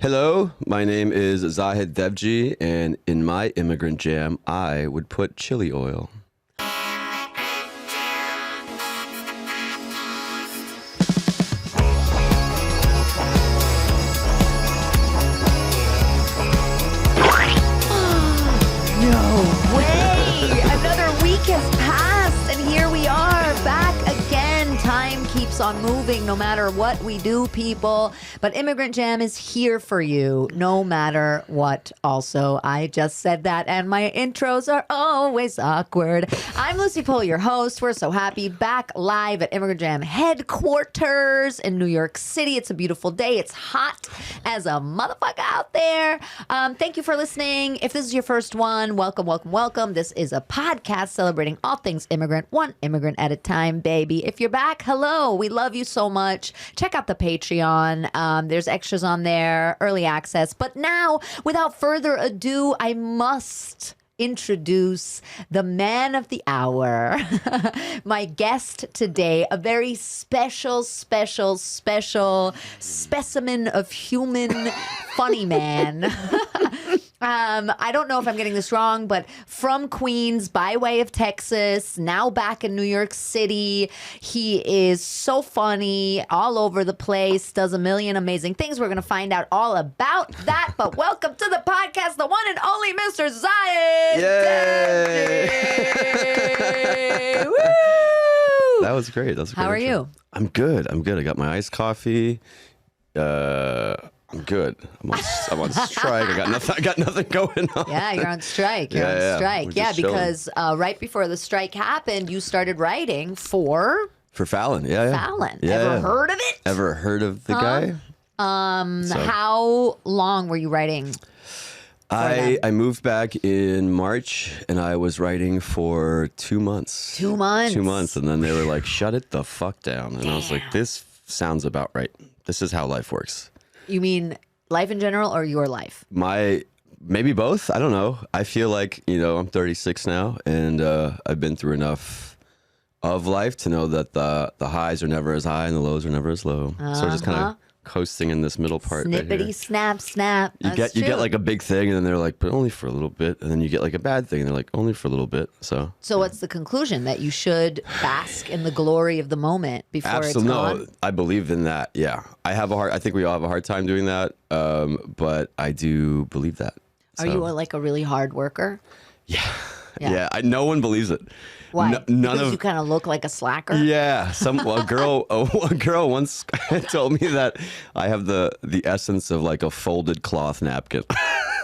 Hello, my name is Zahid Dewji, and in my immigrant jam, I would put chili oil. No way! Another week has passed, and here we are back again. Time keeps on moving no matter what we do, people. But Immigrant Jam is here for you no matter what. Also, I just said that, and my intros are always awkward. I'm Lucie, your host. We're so happy back live at Immigrant Jam headquarters in New York City. It's a beautiful day. It's hot as a motherfucker out there. Thank you for listening. If this is your first one, welcome, welcome, welcome. This is a podcast celebrating all things immigrant, one immigrant at a time, baby. If you're back, hello. We love you so much. Check out the Patreon. There's extras on there, early access. But now, without further ado, I must introduce the man of the hour, my guest today, a very special specimen of human funny man. I don't know if I'm getting this wrong, but from Queens by way of Texas, now back in New York City. He is so funny, all over the place, does a million amazing things. We're going to find out all about that. But welcome to the podcast, the one and only Mr. Zahid. Yay! Woo! That was great. That's a great How are intro. you? I'm good. I got my iced coffee. I'm good. I'm on strike. I got nothing going on. Yeah, you're on strike. You're Yeah, on strike. we're Yeah, just chilling. because right before the strike happened, you started writing for Fallon. Yeah. Fallon. Yeah, Ever yeah. heard of it? Ever heard of the guy? So- How long were you writing? I moved back in March, and I was writing for 2 months. 2 months. 2 months, and then they were like, "Shut it the fuck down," and I was like, "This sounds about right. This is how life works." You mean life in general or your life? Maybe both. I don't know. I feel like, I'm 36 now, and I've been through enough of life to know that the highs are never as high and the lows are never as low. So just kind of coasting in this middle part. Right Snippety here. snap, snap. You get like a big thing, and then they're like, but only for a little bit. And then you get like a bad thing, and they're like, only for a little bit. So what's the conclusion? That you should bask in the glory of the moment before it's gone? No, I believe in that. Yeah, I think we all have a hard time doing that, but I do believe that. Are you like a really hard worker? Yeah. No one believes it. Why? None because of you kind of look like a slacker? Yeah, a girl once told me that I have the essence of like a folded cloth napkin,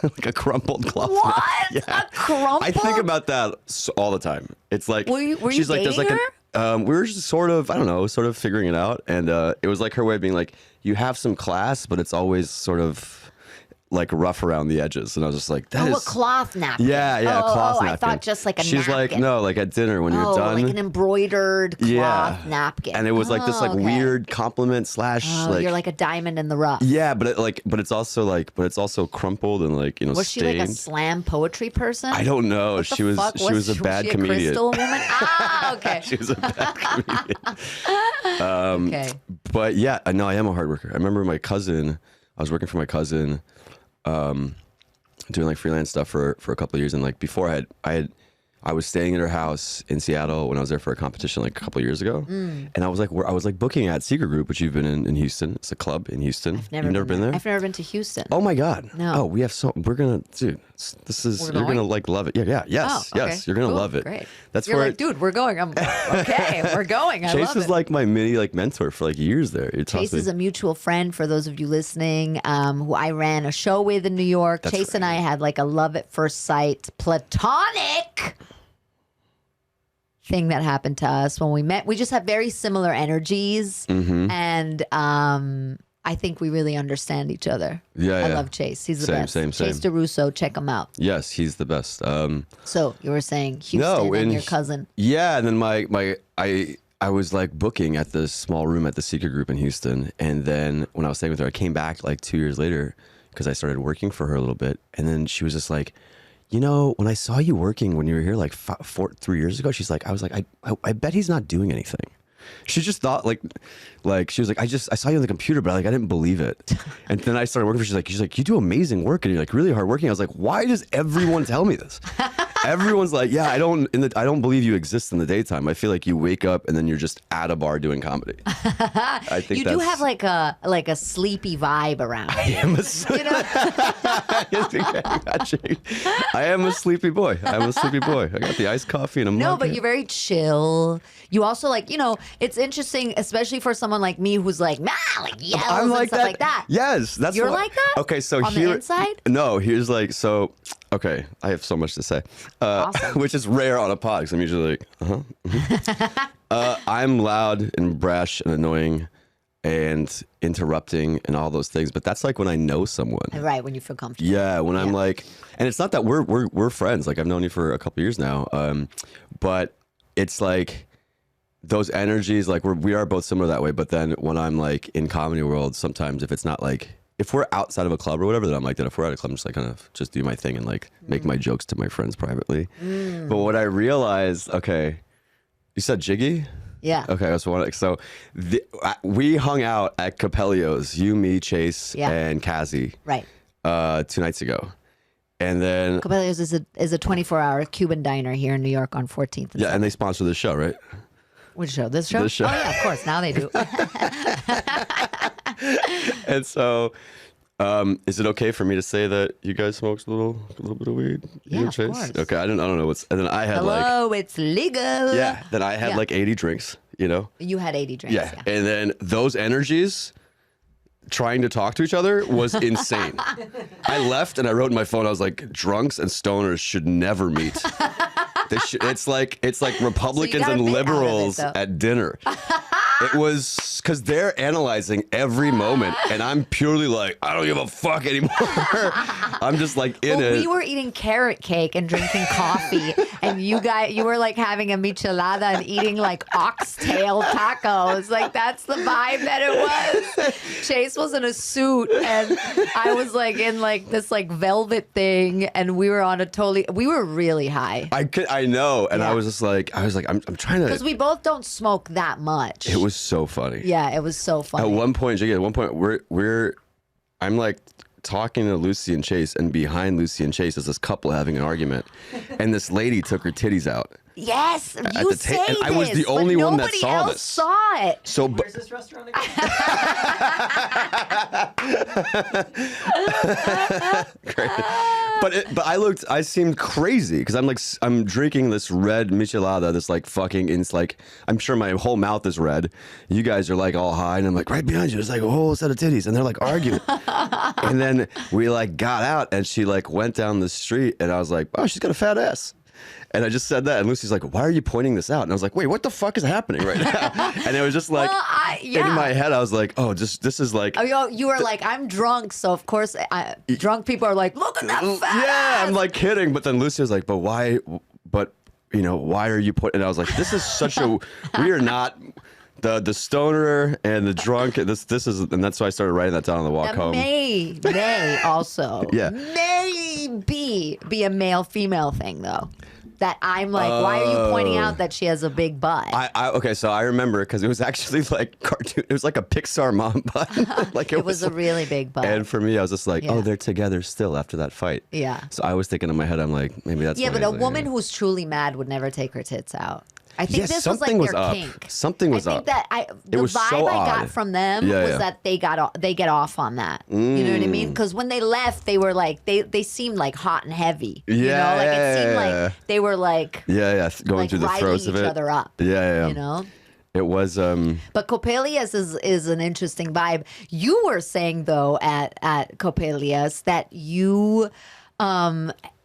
like a crumpled cloth What? napkin. Yeah. A crumpled? I think about that all the time. It's like Were you she's like, dating her? we were just sort of figuring it out, and it was like her way of being like, you have some class, but it's always sort of like rough around the edges, and I was just like, "That is a cloth napkin." Yeah, cloth napkin. I thought just like a She's napkin. like, no, like at dinner when you're done, like an embroidered cloth napkin. and it was like this like okay. weird compliment slash like you're like a diamond in the rough. yeah, but it's also crumpled and like Was she like a stained. slam poetry person? I don't know. What the She was fuck? a bad she comedian. A crystal woman? Okay. She was a bad comedian. Okay. But yeah, no, I am a hard worker. I remember my cousin. I was working for my cousin. Doing like freelance stuff for a couple of years, and like before I was staying at her house in Seattle when I was there for a competition like a couple of years ago, and I was like booking at Secret Group, which you've been in Houston. It's a club in Houston. You've never been there? I've never been to Houston. Oh my God! No. Oh, we're gonna, dude. You're gonna like love it. Yeah. Yes. Oh, okay. Yes. You're gonna Cool. love it. Great. That's You're where like, dude, we're going. I'm okay. We're going. I Chase love was it. like my mini like mentor for like years there. Chase is a mutual friend for those of you listening, who I ran a show with in New York. That's Chase and right. I had like a love at first sight, platonic thing that happened to us when we met. We just have very similar energies, Mm-hmm. and I think we really understand each other. Yeah, I yeah. love Chase. He's the Same, best. same. Chase DeRusso, check him out. Yes, he's the best. So you were saying Houston and your cousin. Yeah, and then I was like booking at this small room at the Secret Group in Houston, and then when I was staying with her, I came back like 2 years later because I started working for her a little bit, and then she was just like, when I saw you working when you were here like 3 years ago, she's like, I was like, I bet he's not doing anything. She just thought like she was like, I saw you on the computer, but like I didn't believe it. And then I started working for her. She's like, you do amazing work and you're like really hard working. I was like, why does everyone tell me this? Everyone's like, yeah, I don't believe you exist in the daytime. I feel like you wake up and then you're just at a bar doing comedy. I think you do have like a sleepy vibe around. I am I am a sleepy boy. I'm a sleepy boy. I got the iced coffee and a mug. No, but you're very chill. You also like, it's interesting, especially for someone like me who's like, like yells I'm like and stuff that. like that. Yes, that's You're like that? Okay, so on here, the inside? No, here's like so. Okay, I have so much to say, Awesome. which is rare on a pod because I'm usually like, I'm loud and brash and annoying and interrupting and all those things. But that's like when I know someone. Right, when you feel comfortable. Yeah, when I'm like, and it's not that we're friends. Like I've known you for a couple years now, but it's like those energies. Like we are both similar that way. But then when I'm like in comedy world, sometimes if it's not like. If we're outside of a club or whatever, then I'm like that. If we're at a club, I'm just like kind of just do my thing and like make my jokes to my friends privately. But what I realized, okay, you said Jiggy? Yeah. Okay, so we hung out at Capellio's, you, me, Chase, and Kazi. Right. 2 nights ago, and then Capellio's is a 24-hour Cuban diner here in New York on 14th. And and they sponsor this show, right? Which show? This show? This show. Oh yeah, of course. Now they do. And so, is it okay for me to say that you guys smoked a little bit of weed? Yeah, of course. Okay, I don't know what's. And then I had Hello, it's legal. Yeah. Then I had like 80 drinks. You had 80 drinks. Yeah. And then those energies, trying to talk to each other was insane. I left and I wrote in my phone. I was like, drunks and stoners should never meet. It's like Republicans so and liberals at dinner. It was because they're analyzing every moment, and I'm purely like, I don't give a fuck anymore. I'm just like in it. We were eating carrot cake and drinking coffee, and you were like having a michelada and eating like oxtail tacos. Like that's the vibe that it was. Chase was in a suit, and I was like in like this like velvet thing, and we were on we were really high. I know, and I was just like, I'm trying to, because we both don't smoke that much. It was so funny. Yeah, it was so funny. At one point, I'm like talking to Lucie and Chase, and behind Lucie and Chase is this couple having an argument, and this lady took her titties out. Yes, you say this. I was the only one that saw this. Saw it. So, where's this restaurant again? Great. But I seemed crazy because I'm drinking this red michelada, this like fucking, it's like, I'm sure my whole mouth is red. You guys are like all high, and I'm like right behind you. It's like a whole set of titties, and they're like arguing. And then we like got out, and she like went down the street, and I was like, oh, she's got a fat ass. And I just said that, and Lucie's like, why are you pointing this out? And I was like, wait, what the fuck is happening right now? And it was just like, in my head, I was like, oh, this is like. Oh, you were like, I'm drunk, so of course, drunk people are like, look at that fat ass. I'm like kidding, but then Lucie was like, but why, why are you putting, and I was like, this is such a, we are not, the stoner and the drunk, this is, and that's why I started writing that down on the walk home. May also, maybe be a male-female thing, though. That I'm like, why are you pointing out that she has a big butt? Okay, so I remember because it was actually like cartoon. It was like a Pixar mom butt. Like it was a really big butt. And for me, I was just like, oh, they're together still after that fight. Yeah. So I was thinking in my head, I'm like, maybe that's. Yeah, but a woman who's truly mad would never take her tits out. I think this was like their up. kink. Something was up. I think that the vibe I got from them was that they get off on that. You know what I mean? Because when they left, they were like they seemed like hot and heavy. Yeah, you know, like it seemed like they were like going like through the throes of it, each other up. Yeah. You know. It was. But Coppelia's is an interesting vibe. You were saying though at Coppelia's that you.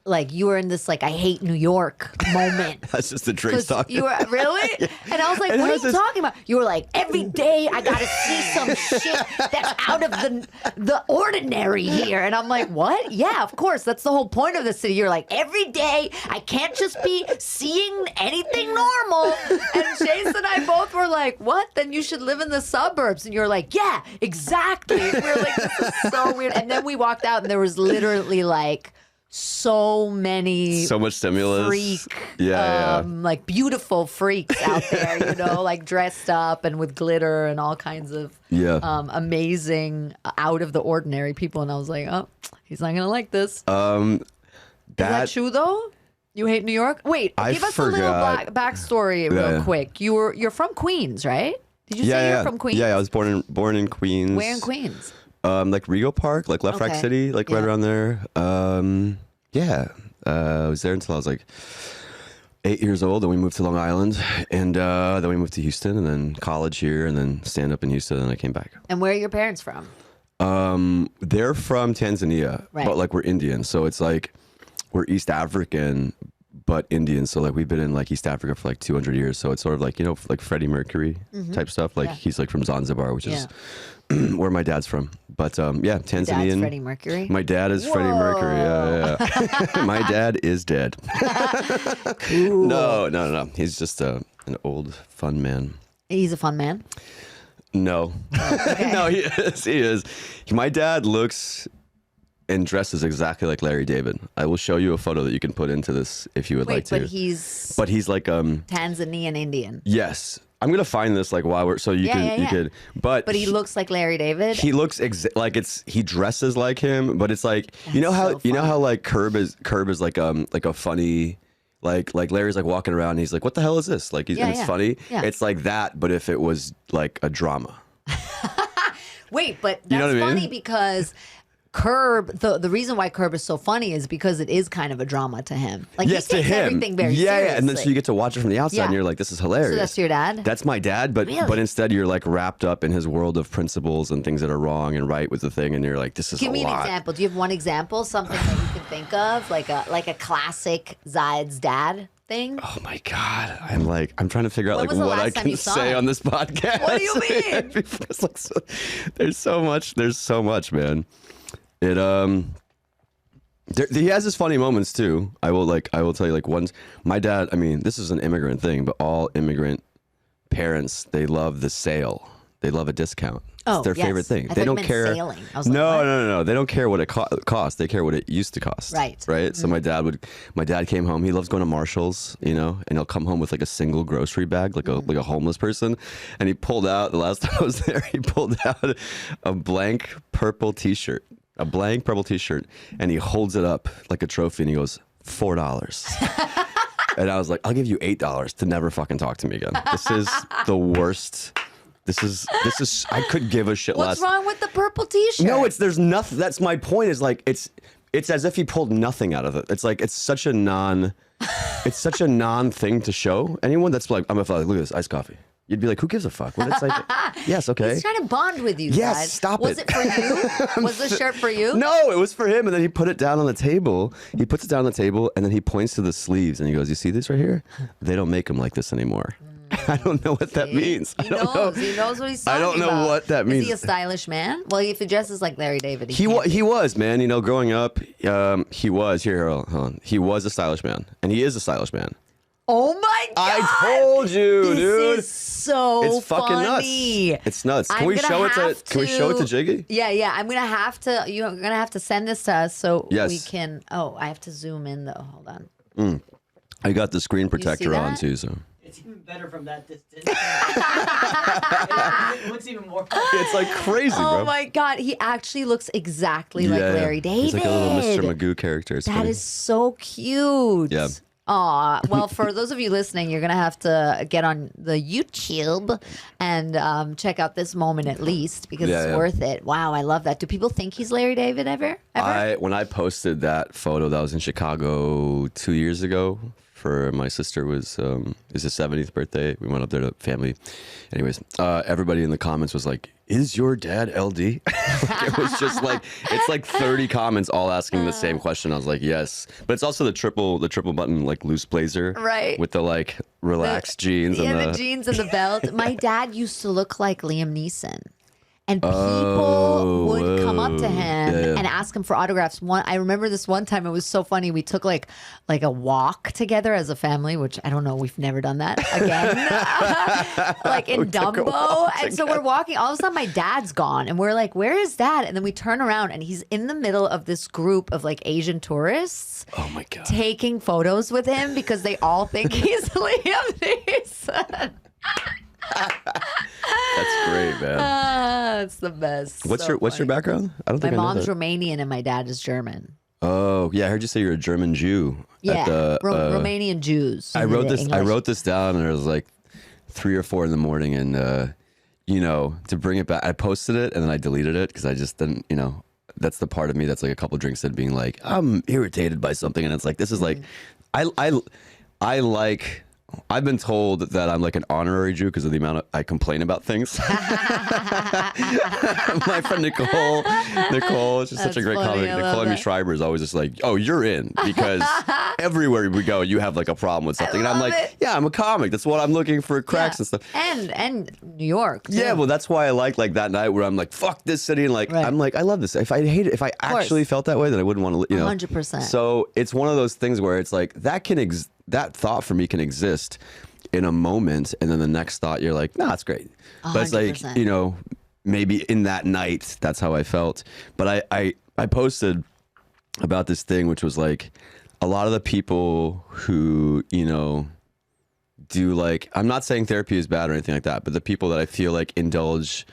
Like you were in this like I hate New York moment. That's just the drinks talking. You were really, and I was like, "What are you talking about?" You were like, "Every day I gotta see some shit that's out of the ordinary here," and I'm like, "What? Yeah, of course. That's the whole point of the city." You're like, "Every day I can't just be seeing anything normal." And Chase and I both were like, "What? Then you should live in the suburbs." And you're like, "Yeah, exactly." And we were like, "This is so weird." And then we walked out, and there was literally like so many So much stimulus. freak, like beautiful freaks out there, you know, like dressed up and with glitter and all kinds of amazing, out of the ordinary people. And I was like, oh, he's not gonna like this. Is that true though? You hate New York? Wait, give us a little backstory real quick. You're from Queens, right? Did you say you're from Queens? Yeah, I was born in Queens. Where in Queens? Like Rego Park, like Left Rack City, like right around there. I was there until I was like 8 years old. Then we moved to Long Island, and then we moved to Houston, and then college here, and then stand up in Houston, and I came back. And where are your parents from? They're from Tanzania, but like we're Indian, so it's like we're East African but Indian. So like we've been in like East Africa for like 200 years. So it's sort of like, you know, like Freddie Mercury type stuff. Like he's like from Zanzibar, which is where my dad's from. But Tanzanian. Dad's Freddie Mercury? My dad is Freddie Mercury. Yeah. My dad is dead. Cool. No. He's just an old fun man. He's a fun man? No. Okay. No, he is. My dad looks and dresses exactly like Larry David. I will show you a photo that you can put into this if you would like to. But he's like Tanzanian-Indian. Yes. I'm gonna find this like while we're you could. But he looks like Larry David. He looks like he dresses like him, but it's like you know how like Curb is like a funny like Larry's like walking around and he's like, what the hell is this? Like and it's funny. Yeah. It's like that, but if it was like a drama. Wait, but that's funny because Curb, the reason why Curb is so funny is because it is kind of a drama to him. Like he takes everything very seriously. And then so you get to watch it from the outside and you're like, this is hilarious. So that's your dad? That's my dad, but instead you're like wrapped up in his world of principles and things that are wrong and right with the thing, and you're like, this is a lot. Give me an example. Do you have one example? Something that you can think of, like a classic Zahid's dad thing? Oh my God. I'm trying to figure out like what I can say on this podcast. What do you mean? Because there's so much, man. It he has his funny moments too. I will tell you like once my dad, I mean, this is an immigrant thing, but all immigrant parents, they love the sale. They love a discount. It's their favorite thing. They don't care. Sailing. I was no. They don't care what it costs. They care what it used to cost. Right. So my dad came home. He loves going to Marshall's, you know, and he'll come home with like a single grocery bag, like a homeless person. And he pulled out, the last time I was there, he pulled out a blank purple T-shirt. And he holds it up like a trophy and he goes, $4. And I was like, I'll give you $8 to never fucking talk to me again. This is the worst. This is I could give a shit less. What's wrong with the purple T-shirt? No, there's nothing. That's my point, is like it's as if he pulled nothing out of it. It's like it's such a non thing to show anyone. That's like, I'm a fuck, look at this iced coffee. You'd be like, who gives a fuck? Well, it's like, yes, okay. He's trying to bond with you. Yes, guys. stop Was it for you? Was the shirt for you? No, it was for him. And then he put it down on the table. He puts it down on the table, and then he points to the sleeves, and he goes, "You see this right here? They don't make them like this anymore." I don't know what that means. He knows. He knows what he's talking about. I don't know what that means. Is he a stylish man? Well, if he dresses like Larry David, he was, man. You know, growing up, he was. Hold on. He was a stylish man, and he is a stylish man. Oh my God! I told you, dude. This is so it's fucking funny. Nuts. It's nuts. Can we show it to Jiggy? Yeah. I'm gonna have to. You're gonna have to send this to us so we can. Oh, I have to zoom in though. Hold on. I got the screen protector on too, so. It's even better from that distance. It looks even more fun. It's like crazy, bro. Oh my God, he actually looks exactly like Larry David. He's like a little Mr. Magoo character. It's funny. Is so cute. Yeah. Aw, well, for those of you listening, you're going to have to get on the YouTube and check out this moment at least because it's worth it. Wow, I love that. Do people think he's Larry David ever? When I posted that photo that was in Chicago 2 years ago for my sister was his 70th birthday. We went up there to family. Anyways, everybody in the comments was like, "Is your dad LD?" It was just like, it's like 30 comments all asking the same question. I was like, yes. But it's also the triple button like loose blazer. Right. With the like relaxed jeans. The jeans and the belt. My dad used to look like Liam Neeson. and people would come up to him Yeah. and ask him for autographs. I remember this one time. It was so funny. We took like a walk together as a family, which I don't know. We've never done that again. Like in Dumbo, and so we're walking. All of a sudden, my dad's gone, and we're like, "Where is Dad?" And then we turn around, and he's in the middle of this group of like Asian tourists. Oh my God. Taking photos with him because they all think he's Liam Neeson. That's great, man. It's the best. What's So your funny. background? I don't My think I know mom's that. Romanian and my dad is German. Oh, yeah. I heard you say you're a German Jew. Yeah, At the, Romanian Jews. I in wrote the this. I English. wrote this down, and it was like 3 or 4 in the morning, and you know, to bring it back, I posted it and then I deleted it because I just didn't. You know, that's the part of me that's like a couple drinks in being like, I'm irritated by something, and it's like this is like, I like. I've been told that I'm like an honorary Jew because of the amount I complain about things. My friend Nicole is just such a That's great funny. comic. I love Nicole that. Schreiber is always just like, oh, you're in because everywhere we go, you have like a problem with something. And I'm love like, it. yeah, I'm a comic. That's what I'm looking for, cracks Yeah. and stuff. And New York. Too. Yeah, well, that's why I like that night where I'm like, fuck this city, and like Right. I'm like, I love this. If I hate it, if I actually felt that way, then I wouldn't want to, you know. 100%. So it's one of those things where it's like that thought for me can exist in a moment, and then the next thought you're like, nah, it's great. But it's like, 100%. you know, maybe in that night that's how I felt. But I posted about this thing, which was like a lot of the people who, you know, do like, I'm not saying therapy is bad or anything like that, but the people that I feel like indulge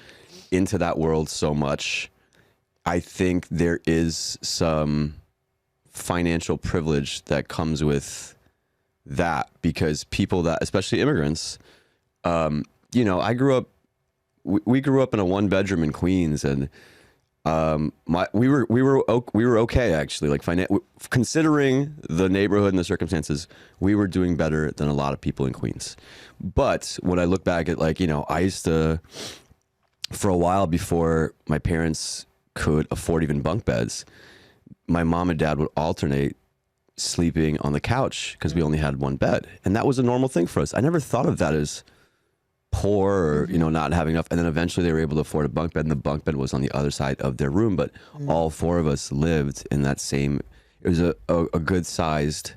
into that world so much, I think there is some financial privilege that comes with that, because people that, especially immigrants, you know, we grew up in a 1-bedroom in Queens, and we were okay actually, like considering the neighborhood and the circumstances, we were doing better than a lot of people in Queens. But when I look back at, like, you know, I used to, for a while before my parents could afford even bunk beds, my mom and dad would alternate sleeping on the couch because we only had one bed, and that was a normal thing for us. I never thought of that as poor or, you know, not having enough. And then eventually they were able to afford a bunk bed, and the bunk bed was on the other side of their room, but all 4 of us lived in that same, it was a good sized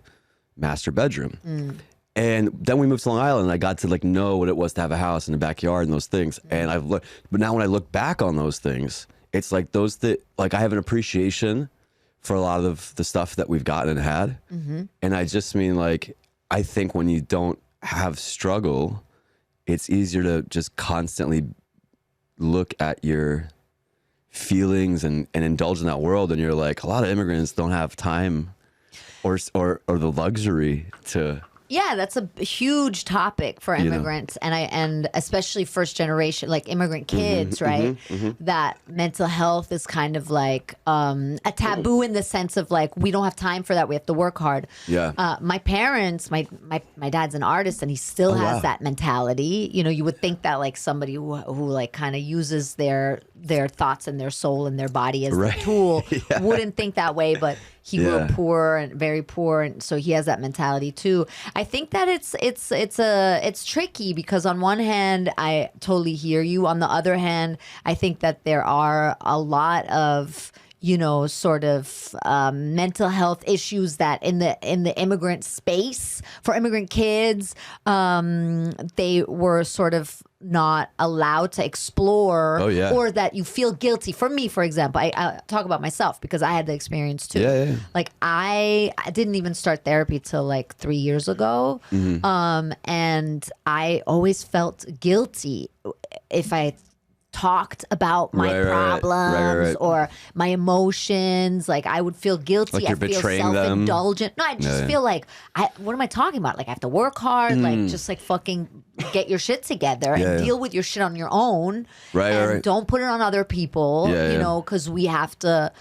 master bedroom. And then we moved to Long Island, and I got to like know what it was to have a house and a backyard and those things. And but now when I look back on those things, it's like those that, like, I have an appreciation for a lot of the stuff that we've gotten and had. And I just mean, like, I think when you don't have struggle, it's easier to just constantly look at your feelings and indulge in that world. And you're like, a lot of immigrants don't have time or the luxury to. Yeah, that's a huge topic for You know. immigrants, and especially first generation, like immigrant kids, right? That mental health is kind of like a taboo in the sense of like, we don't have time for that. We have to work hard. Yeah. My parents, my dad's an artist, and he still has wow. that mentality. You know, you would think that like somebody who like kind of uses their thoughts and their soul and their body as Right. a tool wouldn't think that way, but he grew up Yeah. poor and very poor, and so he has that mentality too. I think that it's tricky because on one hand, I totally hear you. On the other hand, I think that there are a lot of, you know, sort of mental health issues that in the immigrant space for immigrant kids, they were sort of not allowed to explore. Oh, yeah. Or that you feel guilty. For me, for example, I talk about myself because I had the experience too. Yeah. Like I didn't even start therapy till like 3 years ago. And I always felt guilty if I talked about my Right. problems or my emotions. Like I would feel guilty. Like you're I feel betraying them? self-indulgent. No, I just feel like, what am I talking about? Like I have to work hard, like just like fucking get your shit together and deal with your shit on your own. Right, and right. don't put it on other people, Yeah, you yeah. know, because we have to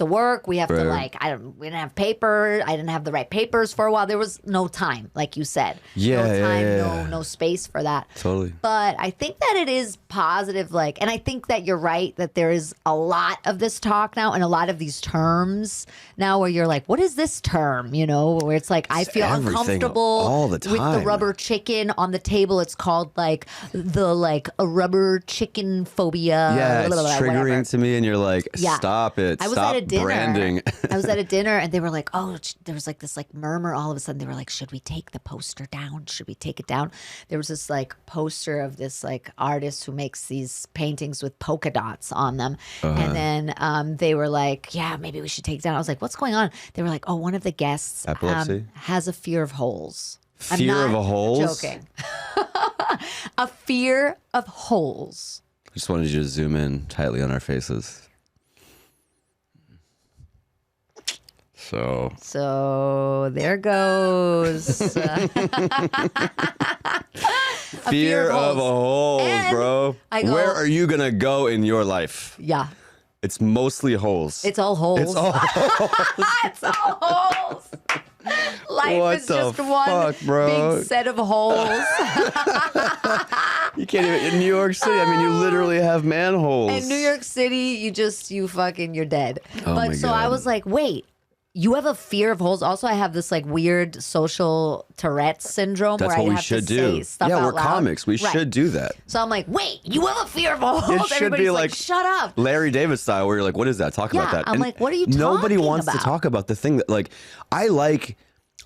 work. We have to Right. we didn't have paper. I didn't have the right papers for a while. There was no time, like you said. Yeah, no time, yeah. no space for that. Totally. But I think that it is positive, like, and I think that you're right that there is a lot of this talk now and a lot of these terms now where you're like, what is this term? You know, where it's like, I feel everything uncomfortable all the with the time. rubber rubber chicken on the table. It's called like a rubber chicken phobia. Yeah, it's whatever. triggering to me, and you're like, stop it. I was Stop at a dinner. branding. I was at a dinner, and they were like, oh, there was like this like murmur. All of a sudden, they were like, should we take the poster down? Should we take it down? There was this like poster of this like artist who makes these paintings with polka dots on them, and then they were like, yeah, maybe we should take it down. I was like, what's going on? They were like, oh, one of the guests has a fear of holes. Fear of holes? Joking. A fear of holes. I just wanted you to zoom in tightly on our faces. So there goes. fear of holes, And bro. Where are you gonna go in your life? Yeah. It's mostly holes. It's all holes. It's all holes. It's all holes. Life is just one big set of holes. You can't even in New York City. I mean, you literally have manholes. In New York City, you're dead. Oh but my so God. I was like, wait. You have a fear of holes. Also, I have this like weird social Tourette's syndrome That's where what I we have should to do. say stuff Yeah, out we're loud. comics. We Right. should do that. So I'm like, wait, you have a fear of holes? It should Everybody's be like, like shut up. Larry David style, where you're like, what is that? Talk about that. I'm like, what are you Nobody talking wants to about? talk about the thing that, like,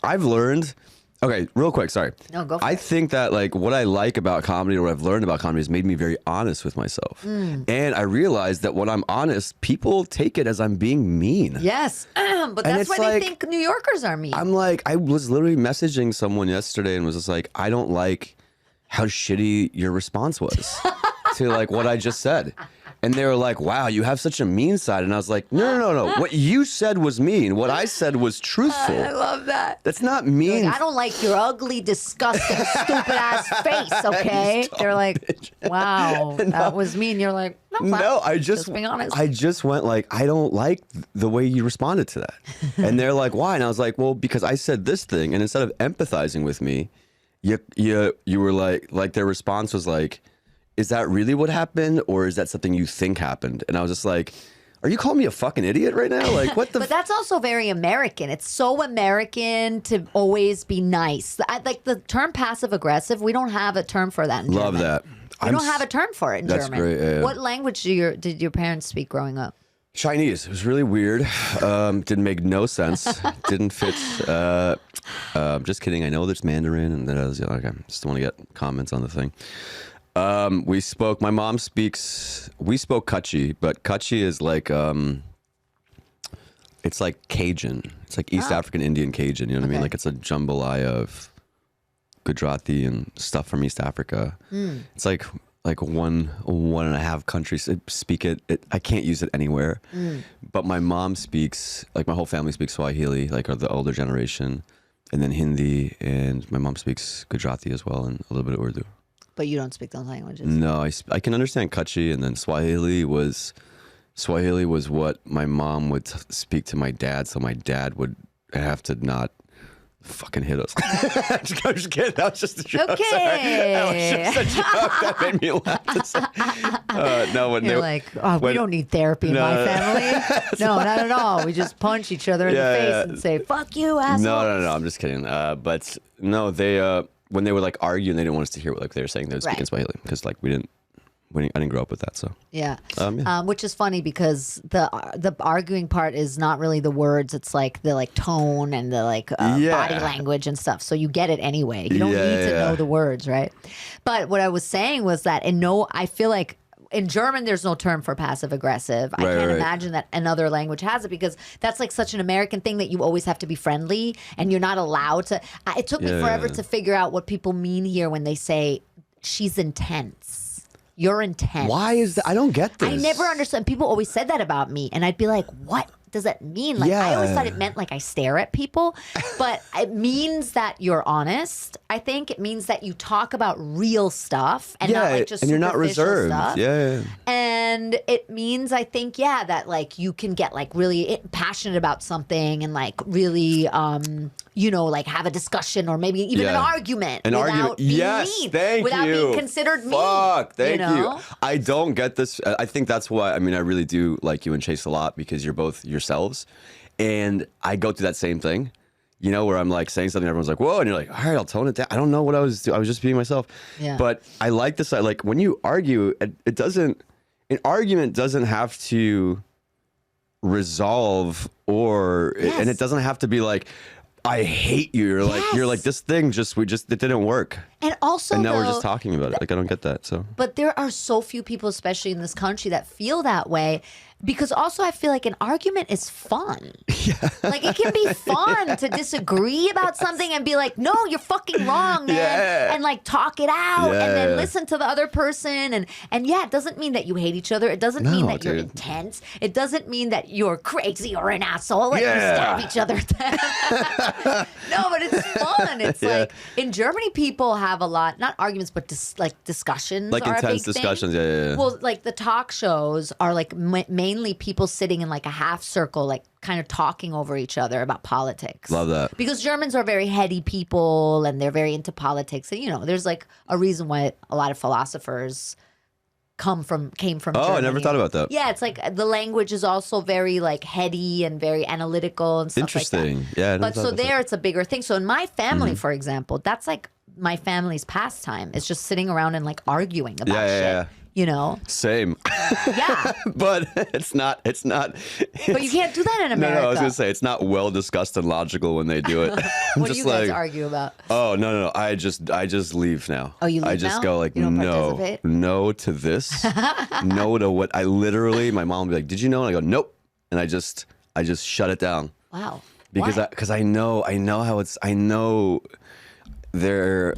I've learned. Okay, real quick, sorry. No, go for I it. think that, like, what I like about comedy or what I've learned about comedy has made me very honest with myself. And I realized that when I'm honest, people take it as I'm being mean. Yes, but And that's it's why like- they think New Yorkers are mean. I'm like, I was literally messaging someone yesterday and was just like, I don't like how shitty your response was to like what I just said. And they were like, wow, you have such a mean side. And I was like, no. What you said was mean. What I said was truthful. I love that. That's not mean. Like, I don't like your ugly, disgusting, stupid ass face, okay? They're like, wow, that was mean. You're like, No, I just being honest. I just went like, I don't like the way you responded to that. And they're like, why? And I was like, well, because I said this thing, and instead of empathizing with me, you were like their response was like, is that really what happened, or is that something you think happened? And I was just like, are you calling me a fucking idiot right now? Like, what the? But that's also very American. It's so American to always be nice. Like the term passive aggressive, we don't have a term for that in Love German. that. We don't have a term for it in That's German. great, yeah. What language did your parents speak growing up? Chinese. It was really weird. Didn't make no sense. Didn't fit. Just kidding. I know there's Mandarin, and then I was like, I just want to get comments on the thing. We spoke. My mom speaks. We spoke Kutchi, but Kutchi is like it's like Cajun. It's like East African Indian Cajun. You know what I mean? Like it's a jambalaya of Gujarati and stuff from East Africa. It's like one and a half countries speak it. I can't use it anywhere. But my mom speaks, like my whole family speaks Swahili, like the older generation, and then Hindi, and my mom speaks Gujarati as well, and a little bit of Urdu. But you don't speak those languages. No, I can understand Kutchi, and then Swahili was what my mom would speak to my dad, so my dad would have to not fucking hit us. I'm just kidding. That was just a joke. Okay. Sorry. That was just a joke. That made me laugh. No, when You're like, oh, we don't need therapy in my family. No, not at all. We just punch each other in the face and say, fuck you, asshole. No. I'm just kidding. But no, they when they would like argue and they didn't want us to hear what like they were saying, they would speak in Swahili because like I didn't grow up with that. So yeah. Which is funny because the arguing part is not really the words. It's like the like tone and the like body language and stuff. So you get it anyway. You don't need to know the words, right? But what I was saying was that I feel like in German, there's no term for passive aggressive. I can't imagine that another language has it because that's like such an American thing that you always have to be friendly and you're not allowed to. It took me forever to figure out what people mean here when they say she's intense. You're intense. why is that? I don't get this. I never understood. People always said that about me, and I'd be like, what does that mean? Like, I always thought it meant like I stare at people, but it means that you're honest. I think it means that you talk about real stuff and not like just and you're not superficial reserved. stuff. Yeah. And it means, I think, that like you can get like really passionate about something and like really, like have a discussion or maybe even an argument without being mean, without being considered mean. Thank you. I don't get this. I think that's why. I mean, I really do like you and Chase a lot because you're both yourselves, and I go through that same thing. you know, where I'm like saying something, everyone's like, whoa, and you're like, all right, I'll tone it down. I don't know what I was doing. I was just being myself. Yeah. But I like this. Like when you argue, it doesn't. An argument doesn't have to resolve, and it doesn't have to be like, I hate you. You're like this thing it didn't work. And also, and now we're just talking about it. Like I don't get that. So, but there are so few people, especially in this country, that feel that way. Because also I feel like an argument is fun. Yeah. Like it can be fun to disagree about something and be like, no, you're fucking wrong, man. Yeah. And like talk it out and then listen to the other person. And yeah, it doesn't mean that you hate each other. It doesn't mean that you're intense. It doesn't mean that you're crazy or an asshole and you stab each other. No, but it's fun. It's like in Germany, people have a lot, not arguments, but discussions. Like are intense a big discussions. thing. Yeah. Well, like the talk shows are like mainly people sitting in like a half circle, like kind of talking over each other about politics. Love that. Because Germans are very heady people and they're very into politics. And, you know, there's like a reason why a lot of philosophers came from Germany. I never thought about that. Yeah, it's like the language is also very like heady and very analytical and stuff like that. Interesting. Yeah. But so there it's a bigger thing. So in my family, for example, that's like my family's pastime. It's just sitting around and like arguing about shit. Yeah. You know? Same. Yeah. But it's not. But you can't do that in America. No, I was going to say, it's not well discussed and logical when they do it. What do you guys argue about? Oh, no. I just leave now. Oh, you leave now? I just go like, you don't participate? no to this. No to what my mom would be like, did you know? And I go, nope. And I just shut it down. Wow. Because I know how they're...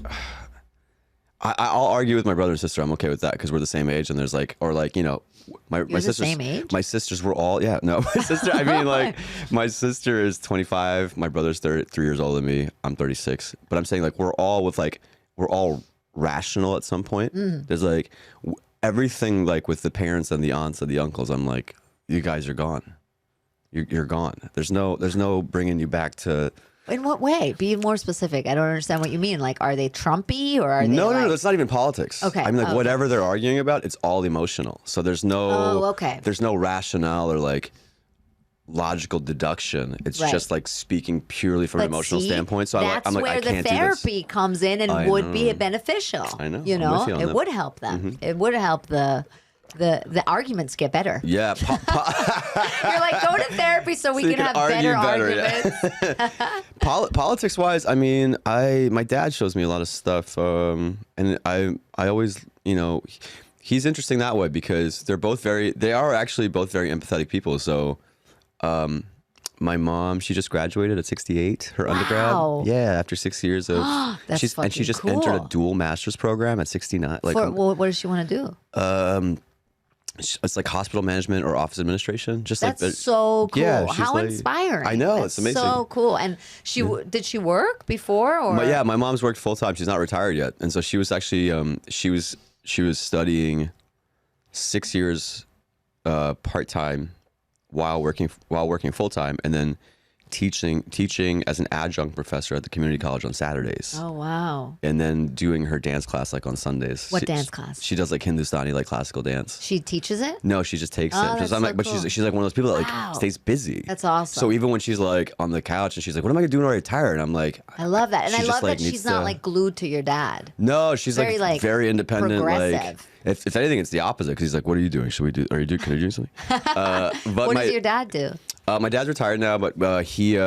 I'll argue with my brother and sister. I'm okay with that because we're the same age, and there's like, or like, you know, my sisters. Same age? My sisters were all my sister. I mean, like, my sister is 25. My brother's 3 years older than me. I'm 36. But I'm saying like we're all rational at some point. There's like everything like with the parents and the aunts and the uncles. I'm like, you guys are gone. You're gone. There's no bringing you back to. In what way? Be more specific. I don't understand what you mean. Like, are they Trumpy or are they No, it's not even politics. Okay. I mean, like, whatever they're arguing about, it's all emotional. So there's no... There's no rationale or, like, logical deduction. It's just, like, speaking purely from an emotional standpoint. So that's I'm like, I can't do this. That's where the therapy comes in and would be beneficial. I know. You know? It would help them. Mm-hmm. It would help the arguments get better. Yeah. You're like, go to therapy so we can have better arguments. Yeah. Politics wise, I mean, my dad shows me a lot of stuff, and I always, you know, he's interesting that way because they are actually both very empathetic people. So, my mom, she just graduated at 68, her undergrad. Yeah, after 6 years of and she just cool. entered a dual master's program at 69. Like, what does she want to do? It's like hospital management or office administration. That's so cool. Yeah, how like, inspiring. I know, That's it's amazing. so cool. And did she work before? Or? My mom's worked full time. She's not retired yet, and so she was actually she was studying 6 years part time while working full time, and then teaching as an adjunct professor at the community college on Saturdays. Oh, wow. And then doing her dance class like on Sundays. What dance class? She does like Hindustani, like classical dance. She teaches it? No, she just takes it. That's I'm so like, but cool. she's like one of those people that like stays busy. That's awesome. So even when she's like on the couch and she's like, what am I gonna do when I retire? And I'm like, I love that. And I love that like, she's not like glued to your dad. No, she's like very independent. Progressive. Like if anything, it's the opposite because he's like, what are you doing? Can I do something? But what does your dad do? My dad's retired now, but he's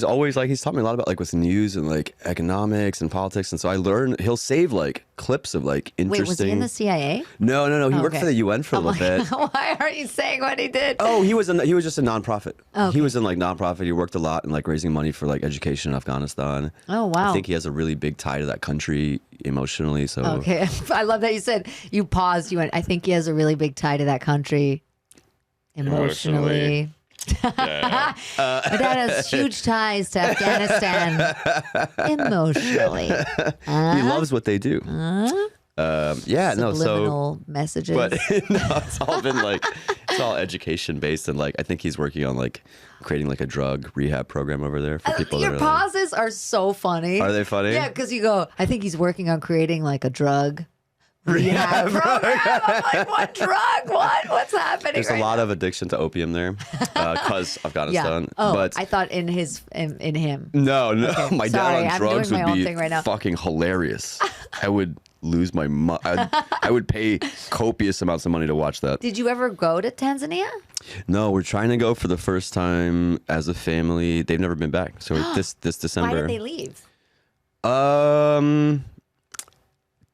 always like, he's taught me a lot about like with news and like economics and politics, and so I learned he'll save like clips of like interesting. Wait, was he in the CIA? No. He worked for the UN for a little bit. Why aren't you saying what he did? Oh, he was just a nonprofit. Okay. He was in like nonprofit. He worked a lot in like raising money for like education in Afghanistan. Oh, wow. I think he has a really big tie to that country emotionally. So okay, I love that you said you paused. You went, I think he has a really big tie to that country emotionally. Yeah. My dad has huge ties to Afghanistan emotionally. He loves what they do. Subliminal messages. But no, it's all been like, it's all education based, and like I think he's working on like creating like a drug rehab program over there for people. Your pauses are so funny. Are they funny? Yeah, because you go, I think he's working on creating like a drug rehab program. I'm like, what drug? What's happening? There's a lot of addiction to opium there, because Afghanistan. Oh, but I thought in him. no. Okay. My Sorry, dad on I'm drugs doing my would own be thing right now. fucking hilarious. I would lose my mind. I would pay copious amounts of money to watch that. Did you ever go to Tanzania? No, we're trying to go for the first time as a family. They've never been back. So this December. Why did they leave?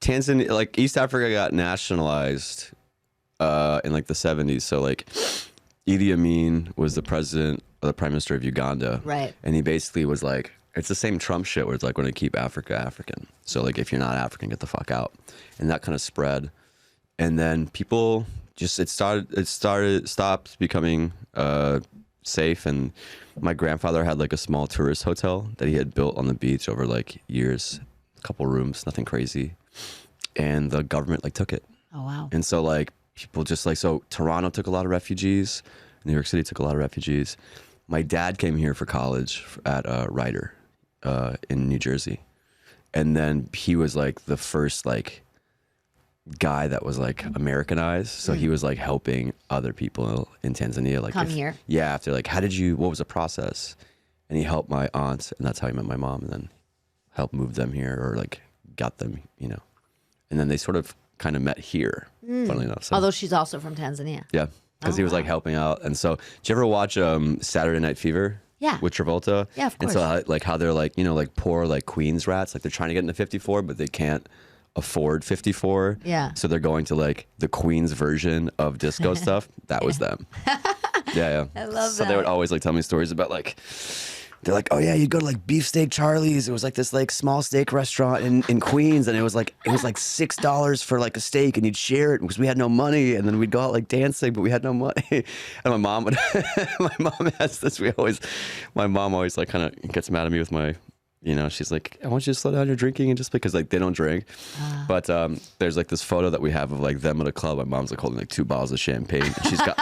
Tanzania, like East Africa got nationalized in like the 70s. So like Idi Amin was the president or the prime minister of Uganda. Right. And he basically was like, it's the same Trump shit where it's like, we're going to keep Africa African. So like, if you're not African, get the fuck out. And that kind of spread. And then people just, it stopped becoming safe. And my grandfather had like a small tourist hotel that he had built on the beach over like years, a couple rooms, nothing crazy. And the government like took it. Oh, wow. And so like people just like, so Toronto took a lot of refugees. New York City took a lot of refugees. My dad came here for college at Rider in New Jersey. And then he was like the first like guy that was like Americanized. So he was like helping other people in Tanzania. Like Come here. Yeah. After like, what was the process? And he helped my aunts, and that's how he met my mom, and then helped move them here or like got them, you know. And then they sort of kind of met here, funnily enough. So, Although she's also from Tanzania. yeah, because he was like helping out. And so, did you ever watch Saturday Night Fever? Yeah. With Travolta? Yeah, of course. And so, like, how they're like, you know, like poor, like Queens rats, like they're trying to get into 54, but they can't afford 54. Yeah. So they're going to like the Queens version of disco stuff. That was them. Yeah. I love so that. they would always like tell me stories about like, they're like, oh yeah, you'd go to like Beefsteak Charlie's. It was like this like small steak restaurant in Queens, and it was like $6 for like a steak, and you'd share it because we had no money, and then we'd go out like dancing, but we had no money. And my mom would, my mom has this. My mom always like kind of gets mad at me with my, you know, she's like, I want you to slow down your drinking, and just because like they don't drink. But there's like this photo that we have of like them at a club. My mom's like holding like 2 bottles of champagne. And she's got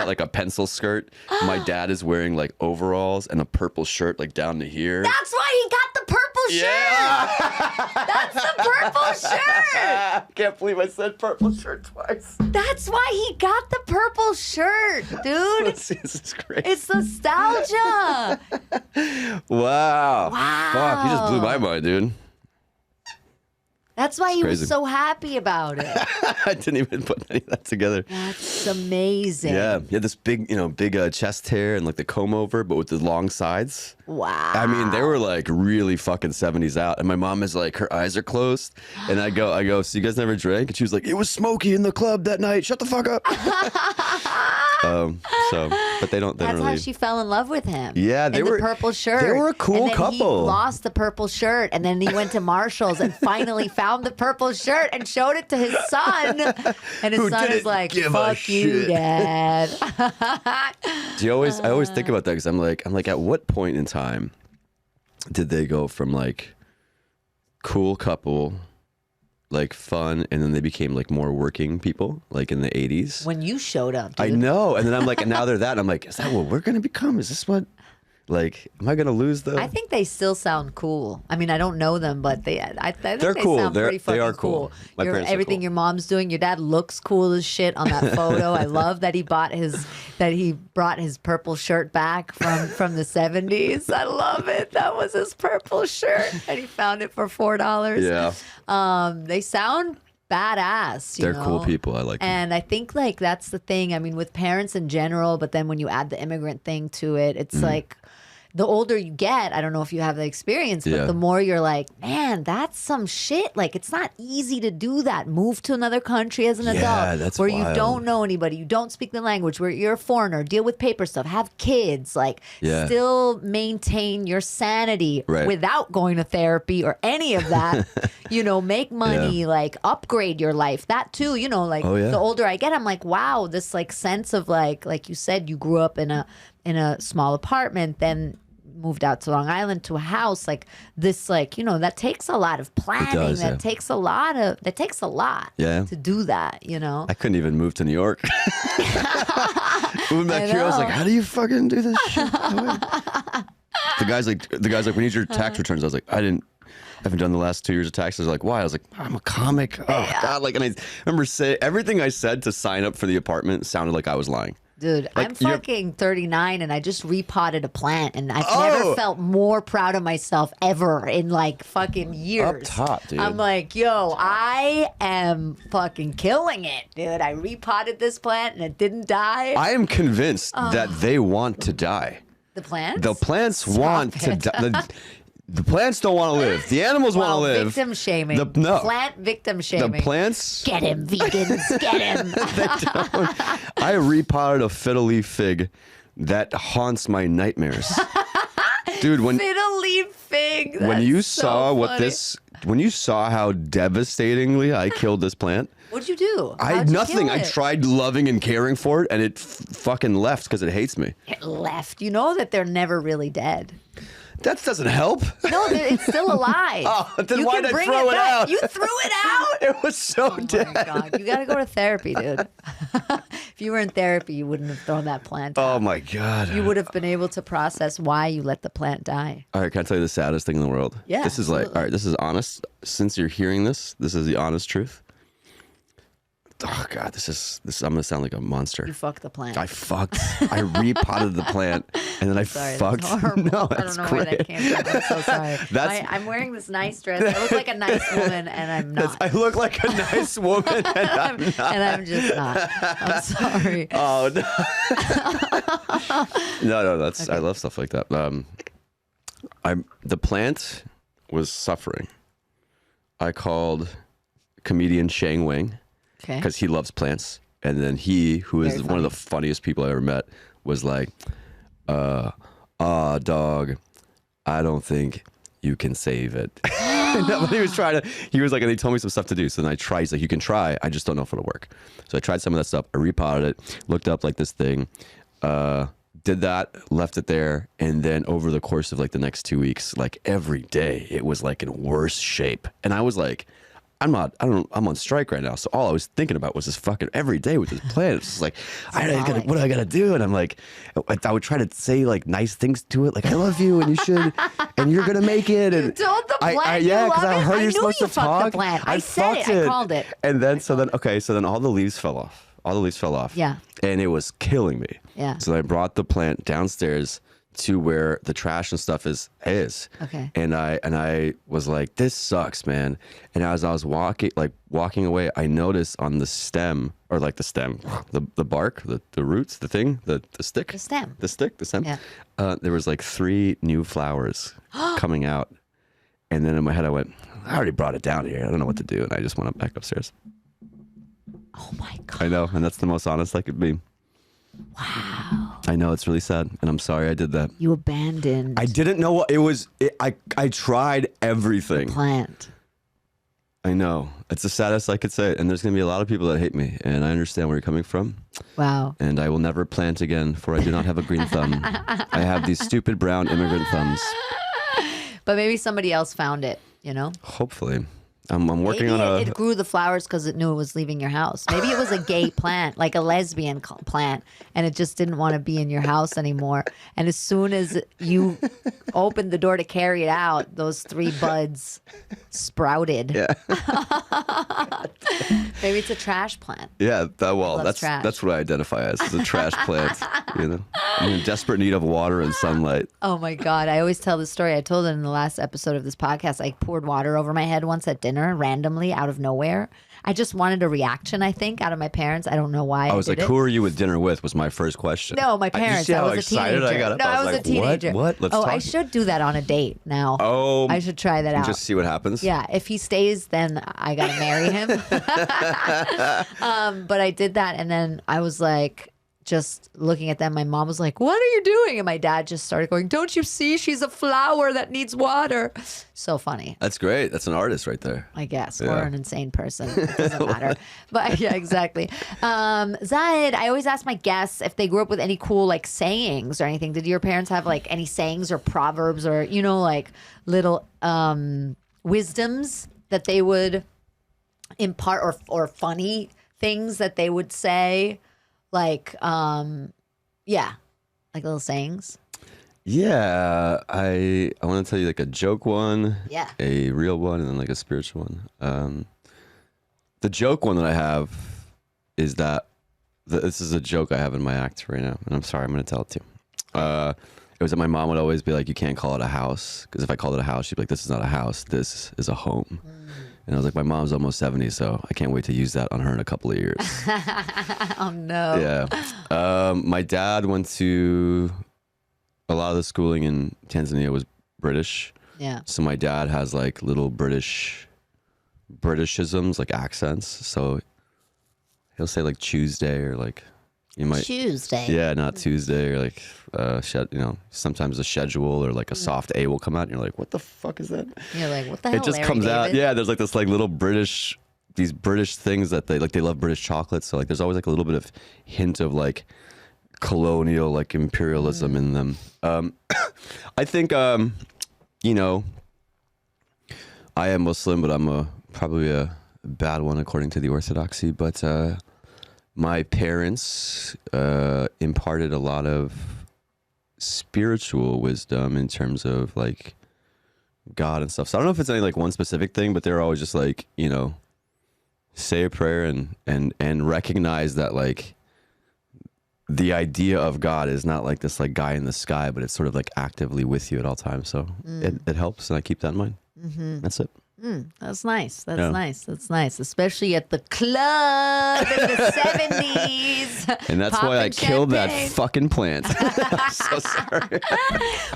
like a pencil skirt. My dad is wearing like overalls and a purple shirt like down to here. That's why he got the purple shirt. That's the purple shirt. I can't believe I said purple shirt twice. That's why he got the purple shirt, dude. This is great. It's nostalgia. Wow. Wow. Fuck, you just blew my mind, dude. That's why he crazy. was so happy about it. I didn't even put any of that together. That's amazing. Yeah, he had this big chest hair and like the comb over, but with the long sides. Wow. I mean, they were like really fucking 70s out. And my mom is like, her eyes are closed. And I go, so you guys never drank? And she was like, it was smoky in the club that night. Shut the fuck up. But they don't That's really. how she fell in love with him. Yeah, they in were the purple shirt. They were a cool and then couple. He lost the purple shirt, and then he went to Marshall's and finally found the purple shirt and showed it to his son. And his Who son is didn't like, give a "Fuck you, shit." Dad." I always think about that because I'm like, at what point in time did they go from like cool couple, like fun, and then they became like more working people, like in the 80s? When you showed up, dude. I know. And then I'm like, and now they're that. And I'm like, is that what we're going to become? Is this what, like, am I going to lose the... I think they still sound cool. I mean, I don't know them, but I think They're they cool. sound pretty They fucking are cool. My parents are everything cool. your mom's doing, your dad looks cool as shit on that photo. I love that he brought his purple shirt back from the 70s. I love it. That was his purple shirt, and he found it for $4. Yeah. They sound badass. They're know? cool people. I like them. And I think like that's the thing. I mean, with parents in general, but then when you add the immigrant thing to it, it's like the older you get, I don't know if you have the experience, but Yeah. the more you're like, man, that's some shit. Like, it's not easy to do that. Move to another country as an adult that's where you wild. don't know anybody, you don't speak the language, where you're a foreigner, deal with paper stuff, have kids, like Yeah. still maintain your sanity Right. without going to therapy or any of that. Make money, like upgrade your life. That too, like Oh, yeah. the older I get, I'm like, wow, this like sense of like you said, you grew up in a small apartment, then moved out to Long Island to a house, like this, like, that takes a lot of planning. does, yeah. That takes a lot Yeah. to do that, I couldn't even move to New York. Moving back here, I was like, know. how do you fucking do this shit? The guy's like, we need your tax returns. I was like, I didn't I haven't done the last 2 years of taxes. Like, why? I was like, I'm a comic. Oh God! Like, and I remember everything I said to sign up for the apartment sounded like I was lying. Dude, Like, I'm fucking 39 and I just repotted a plant and I've never felt more proud of myself ever in like fucking years. Up top, dude. I'm like, yo, I am fucking killing it, dude. I repotted this plant and it didn't die. I am convinced that they want to die. The plants? The plants want to die. The plants don't want to live. The animals want to live. Victim shaming. No. Plant victim shaming. The plants. Get him, vegans. Get him. I repotted a fiddle leaf fig that haunts my nightmares. Dude, Fiddle leaf fig. when you That's saw so what funny. when you saw how devastatingly I killed this plant, What'd you do? nothing. I tried loving and caring for it, and it fucking left because it hates me. It left. You know that they're never really dead. That doesn't help. No, it's still alive. Oh, then you why'd can I bring throw it back. out? You threw it out? It was so dead. Oh my God. You got to go to therapy, dude. If you were in therapy, you wouldn't have thrown that plant out. Oh my God. You would have been able to process why you let the plant die. All right, can I tell you the saddest thing in the world? Yeah, This is like, absolutely. all right, this is honest. Since you're hearing this is the honest truth. Oh God, I'm gonna sound like a monster. You fucked the plant. I repotted the plant and then I Sorry, fucked. that's horrible. No, I that's don't know where that great. came from. I'm so sorry. That's- I'm wearing this nice dress. I look like a nice woman, and I'm not. I look like a nice woman and I'm not. And I'm just not. I'm sorry. Oh no. No, that's I love stuff like that. The plant was suffering. I called comedian Shang Wang. Okay. Because he loves plants. And then he, who is Very one of the funniest people I ever met, was like, dog, I don't think you can save it. No, but he was like, and he told me some stuff to do. So then I tried, he's like, you can try, I just don't know if it'll work. So I tried some of that stuff, I repotted it, looked up like this thing, did that, left it there, and then over the course of like the next 2 weeks, like every day, it was like in worse shape. And I was like, I'm on strike right now. So all I was thinking about was this fucking every day with this plant. It's just like, what do I gotta do? And I'm like, I would try to say like nice things to it. Like, I love you and you should, and you're gonna make it. And You told the plant yeah, you love I it? heard I you're knew supposed you to fucked the talk. plant. I said it. fucked I called it. And then, so then all the leaves fell off. All the leaves fell off. Yeah. And it was killing me. Yeah. So I brought the plant downstairs to where the trash and stuff is. Okay. And I was like, this sucks, man. And as I was walking away, I noticed on the stem, or like the stem, the bark, the roots, the stick. The stem. The stick, the stem. Yeah. There was like 3 new flowers coming out. And then in my head I went, I already brought it down here. I don't know what to do. And I just went back upstairs. Oh my God. I know. And that's the most honest I could be. Wow. I know, it's really sad. And I'm sorry I did that. You abandoned I didn't know what it was. I tried everything. plant. I know. It's the saddest I could say. And there's going to be a lot of people that hate me. And I understand where you're coming from. Wow. And I will never plant again, for I do not have a green thumb. I have these stupid brown immigrant thumbs. But maybe somebody else found it, you know? Hopefully. I'm working Maybe on it grew the flowers because it knew it was leaving your house. Maybe it was a gay plant, like a lesbian plant, and it just didn't want to be in your house anymore. And as soon as you opened the door to carry it out, those 3 buds sprouted. Yeah. Maybe it's a trash plant. Yeah, loves that's trash. that's what I identify as a trash plant. You know, I'm in desperate need of water and sunlight. Oh my God. I always tell this story. I told it in the last episode of this podcast. I poured water over my head once at dinner randomly out of nowhere. I just wanted a reaction, I think, out of my parents. I don't know why. I was like, did it. "Who are you with dinner with?" Was my first question. No, my You parents. see I how was a excited teenager. I got up? No, I was like, a teenager. What? Let's oh, talk. I should do that on a date now. Oh, I should try that out. Just see what happens. Yeah, if he stays, then I gotta marry him. But I did that, and then I was like, just looking at them. My mom was like, "What are you doing?" And my dad just started going, "Don't you see? She's a flower that needs water." So funny. That's great. That's an artist right there. I guess, or Yeah. an insane person. It doesn't matter. But yeah, exactly. Zahid, I always ask my guests if they grew up with any cool like sayings or anything. Did your parents have like any sayings or proverbs or, you know, like little wisdoms that they would impart or funny things that they would say? Like, yeah, like little sayings. Yeah, I want to tell you like a joke one, Yeah. a real one, and then like a spiritual one. The joke one that I have is that this is a joke I have in my act right now, and I'm sorry, I'm going to tell it to you. It was that my mom would always be like, "You can't call it a house," because if I called it a house, she'd be like, "This is not a house. This is a home." And I was like, "My mom's almost 70, so I can't wait to use that on her in a couple of years." Oh no. Yeah. My dad went to a lot of the schooling in Tanzania was British. Yeah. So my dad has like little Britishisms, like accents. So he'll say like Tuesday or like you might Tuesday. Yeah, not Tuesday or like sometimes a schedule or like a soft A will come out and you're like, what the fuck is that? You're like, what the hell? It just Larry comes out. David? Yeah, there's like this like little these British things that they love British chocolate. So like there's always like a little bit of hint of like colonial like imperialism in them. I think I am Muslim, but I'm probably a bad one according to the orthodoxy. But my parents imparted a lot of spiritual wisdom in terms of like God and stuff. So I don't know if it's any like one specific thing, but they're always just like, say a prayer and recognize that like the idea of God is not like this like guy in the sky, but it's sort of like actively with you at all times. So it helps, and I keep that in mind. That's it. That's nice. That's Yeah. nice. That's nice. Especially at the club in the 70s. And that's why I Popping killed that champagne. fucking plant. I'm so sorry.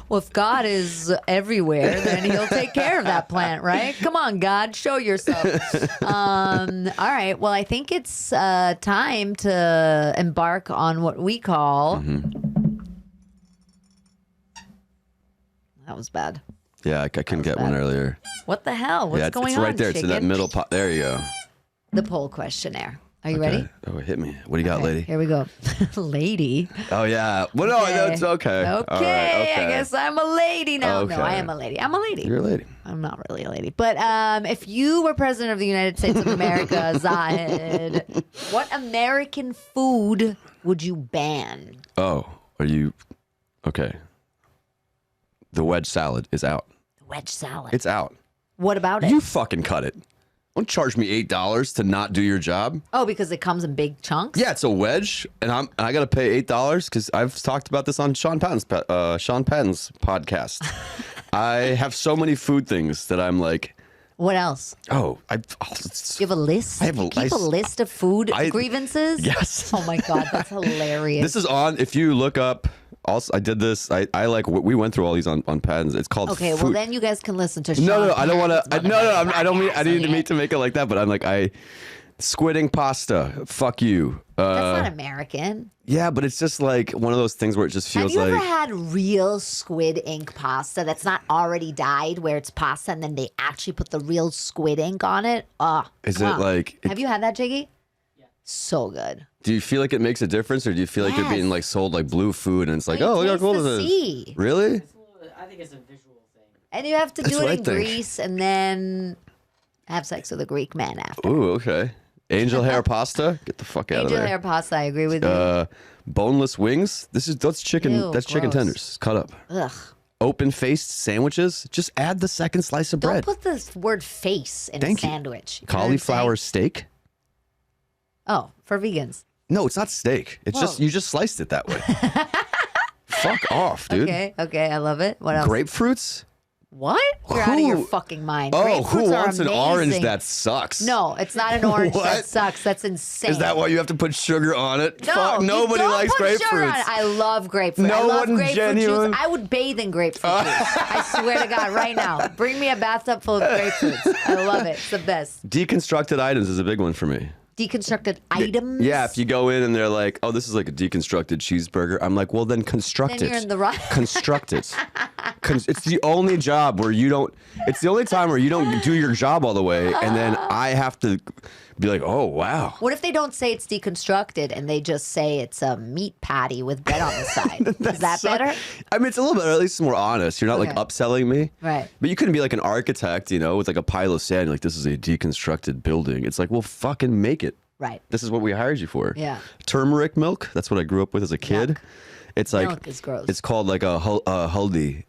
Well, if God is everywhere, then he'll take care of that plant, right? Come on, God, show yourself. All right. Well, I think it's time to embark on what we call. That was bad. Yeah, I couldn't get one bad. earlier. What the hell? What's Yeah, going it's on? right there. It's in that chicken? middle pot. There you go. The poll questionnaire. Are you ready? Oh, hit me. What do you got, Okay, lady? Here we go. Lady. Oh, yeah. Well, no, it's okay. Okay. All right, okay. I guess I'm a lady now. Okay. No, I am a lady. I'm a lady. You're a lady. I'm not really a lady. But if you were president of the United States of America, Zahid, what American food would you ban? Oh, are you... Okay. The wedge salad is out. Wedge salad. It's out. What about it? You fucking cut it. Don't charge me $8 to not do your job. Oh, because it comes in big chunks? Yeah, it's a wedge, and I got to pay $8 because I've talked about this on Sean Patton's podcast. I have so many food things that I'm like, What else? oh, You have a list? I have a- You keep I- a list of food grievances? Yes. Oh my God, that's hilarious. This is on. If you look up, also I did this. I like we went through all these on Patton's. It's called. Okay, well food. then you guys can listen to Sean No, I don't want to. Patton's No, Mother I don't mean. podcast, I didn't okay? mean to make it like that. But I'm like squidding pasta. Fuck you. That's not American. Yeah, but it's just like one of those things where it just Have feels you like. ever had real squid ink pasta that's not already dyed, where it's pasta and then they actually put the real squid ink on it? Is come it on. like? Have you had that, Jiggy? Yeah. So good. Do you feel like it makes a difference, or do you feel like you're being Yes. like sold like blue food and it's like, Well, oh, you look how cool taste this the is? sea. Really? I think it's a visual thing. And you have to That's do what I it in think. Greece and then have sex with a Greek man after. Ooh, okay. Angel hair pasta. Get the fuck out Angel of there. hair pasta, I agree with you. Boneless wings. That's chicken. Ew, that's chicken gross. tenders cut up. Ugh. Open-faced sandwiches. Just add the second slice of Don't bread. put the word face in Thank a you. sandwich. You know what I'm Cauliflower saying? steak. Oh, for vegans. No, it's not steak. It's just Whoa. you just sliced it that way. Fuck off, dude. Okay, I love it. What else? Grapefruits. What? You're out of your Who- fucking mind. Oh, Grapefruits who are wants an orange amazing. that sucks? No, it's not an orange that What? sucks. That's insane. Is that why you have to put sugar on it? No, Fuck, you nobody don't likes put sugar on grapefruits. it. I love grapefruit. I No love one grapefruit genuine- juice. I would bathe in grapefruit juice. I swear to God, right now. Bring me a bathtub full of grapefruits. I love it. It's the best. Deconstructed items is a big one for me. Deconstructed items. Yeah, if you go in and they're like, "Oh, this is like a deconstructed cheeseburger," I'm like, "Well, then construct Then it. you're in the right. Construct it. It's the only job where you don't. It's the only time where you don't do your job all the way, and then I have to be like, "Oh, wow." What if they don't say it's deconstructed and they just say it's a meat patty with bread on the side? Is that So- better? I mean, it's a little bit, or at least more honest. You're not like Okay. upselling me, Right. But you couldn't be like an architect, with like a pile of sand. Like, this is a deconstructed building. It's like, well, fucking make it. Right. This is what we hired you for. Yeah. Turmeric milk. That's what I grew up with as a kid. It's like Milk is gross. It's called like a haldi,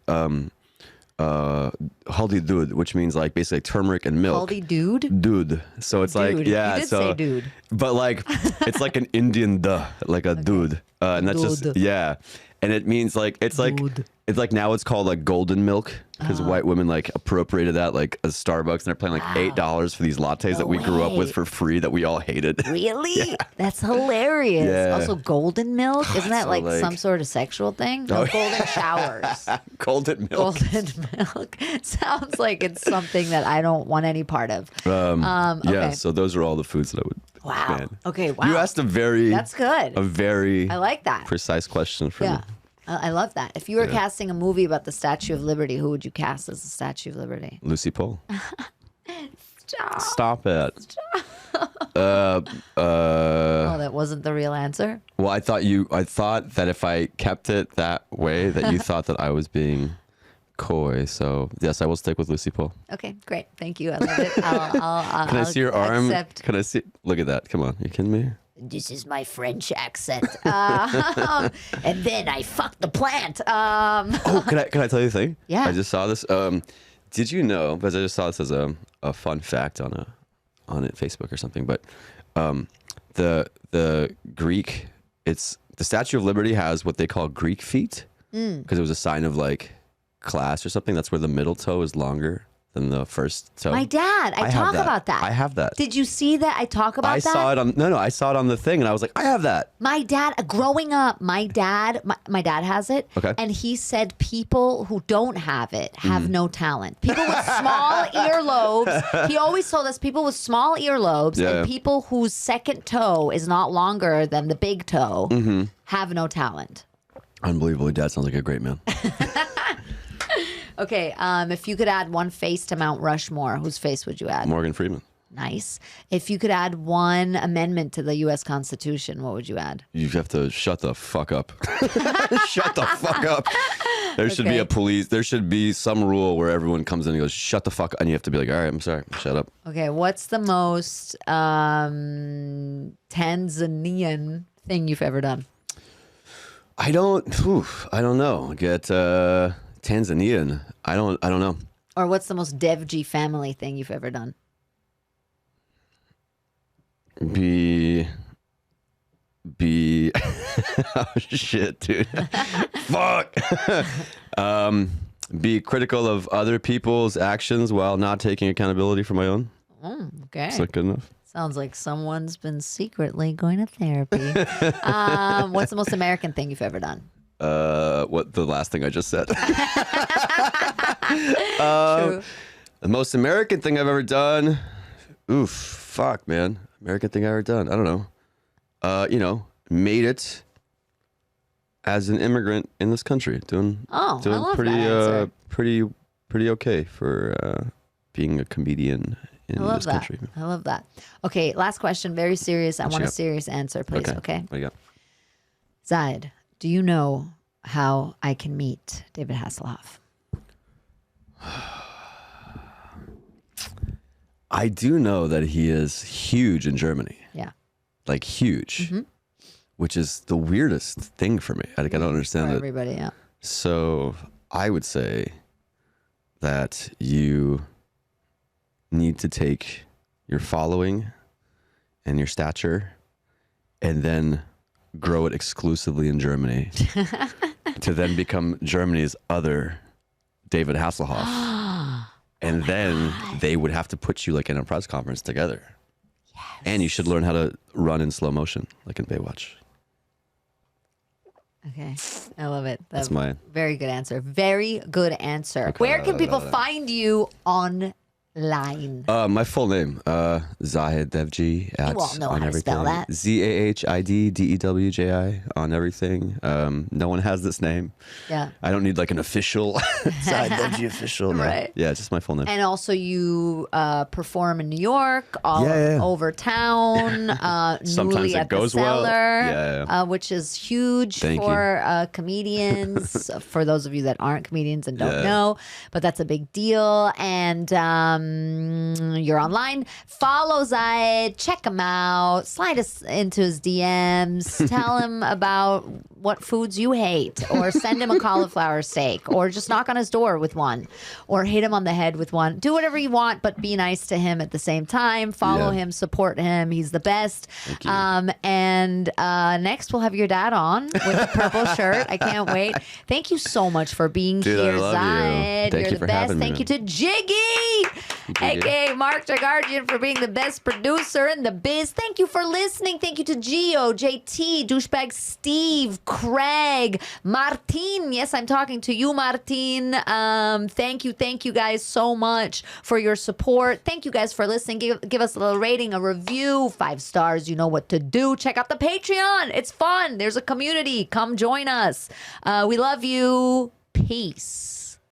haldi dud, which means like basically turmeric and milk. Haldi dude? Dude. So it's like Dude. yeah. You did so say dude. but like it's like an Indian duh, like a dude, and that's just Dude. yeah. And it means like it's like Dude. it's like now it's called like golden milk because white women like appropriated that like a Starbucks and they're paying like $8 for these lattes that we grew up with way. for free that we all hated. Really? That's hilarious. Yeah. Also, golden milk? Isn't that So, like like- some sort of sexual thing? No, Oh, golden showers. Golden milk. Golden milk. Sounds like it's something that I don't want any part of. Yeah. okay. So those are all the foods that I would. Wow. ban. Okay, wow. You asked a very That's good. very I like that. precise question for Yeah. me. I love that. If you were casting a movie about the Statue of Liberty, who would you cast as the Statue of Liberty? Lucie Pohl. Stop. Stop it. Oh, that wasn't the real answer? Well, I thought that if I kept it that way, that you thought that I was being coy. So yes, I will stick with Lucie Pohl. Okay, great. Thank you. I love it. I'll Can I see your arm? accept. Can I see? Look at that. Come on. You kidding me? This is my French accent. And then I fucked the plant. Oh, can I tell you a thing? Yeah. I just saw this. Did you know? Because I just saw this as a fun fact on Facebook or something. But the Greek, it's the Statue of Liberty has what they call Greek feet because it was a sign of like class or something. That's where the middle toe is longer than the first toe. My dad, I have talk about that. I have that. Did you see that? I talk about I that. saw it on I saw it on the thing and I was like, I have that. My dad, growing up, my dad has it. Okay. And he said people who don't have it have no talent. People with small earlobes. He always told us people with small earlobes Yeah. and people whose second toe is not longer than the big toe have no talent. Unbelievable. Dad sounds like a great man. Okay, if you could add one face to Mount Rushmore, whose face would you add? Morgan Freeman. Nice. If you could add one amendment to the U.S. Constitution, what would you add? You have to shut the fuck up. Shut the fuck up. There should be Okay. a police. There should be some rule where everyone comes in and goes, shut the fuck up. And you have to be like, all right, I'm sorry. Shut up. Okay, what's the most Tanzanian thing you've ever done? I don't know. Get Tanzanian. I don't know. Or what's the most Dewji family thing you've ever done? Be oh shit, dude. Fuck. Be critical of other people's actions while not taking accountability for my own. Okay. Is that good enough? Sounds like someone's been secretly going to therapy. What's the most American thing you've ever done? What the last thing I just said. True. The most American thing I've ever done. Oof, fuck, man. American thing I've ever done. I don't know. Made it as an immigrant in this country. Doing I love pretty that answer. pretty okay for being a comedian in I love this that. country. I love that. Okay, last question. Very serious. I want you a got? serious answer, please. Okay. What do you got? Zahid, do you know how I can meet David Hasselhoff? I do know that he is huge in Germany. Yeah. Like huge. Which is the weirdest thing for me. I don't understand For it. everybody, yeah. So I would say that you need to take your following and your stature and then grow it exclusively in Germany to then become Germany's other David Hasselhoff. And then they would have to put you like in a press conference together. Yes. And you should learn how to run in slow motion, like in Baywatch. Okay. I love it. That's my... Very good answer. Very good answer. Where can people find you online? My full name, Zahid Dewji. You all know how to spell that. ZahidDewji on everything. No one has this name. Yeah. I don't need like an official Zahid Dewji official. No. Right. Yeah, it's just my full name. And also you perform in New York, all Yeah. over town, Sometimes newly it at goes the well. Cellar, Yeah. which is huge Thank for comedians, for those of you that aren't comedians and don't Yeah. know, but that's a big deal. And you're online, follow Zahid, check him out, slide us into his DMs, tell him about what foods you hate, or send him a cauliflower steak, or just knock on his door with one, or hit him on the head with one. Do whatever you want, but be nice to him at the same time. Follow him, support him. He's the best. Thank you. And next we'll have your dad on with the purple shirt. I can't wait. Thank you so much for being Dude, here, I love you. Zahid. Thank You're you the for best. having me, Thank you man. to Jiggy, aka Mark Jagardian, for being the best producer in the biz. Thank you for listening. Thank you to Gio, JT, Douchebag Steve, Craig, Martin. Yes, I'm talking to you, Martin. Thank you guys so much for your support. Thank you guys for listening. Give us a little rating, a review, 5 stars. You know what to do. Check out the Patreon. It's fun. There's a community. Come join us. We love you. Peace.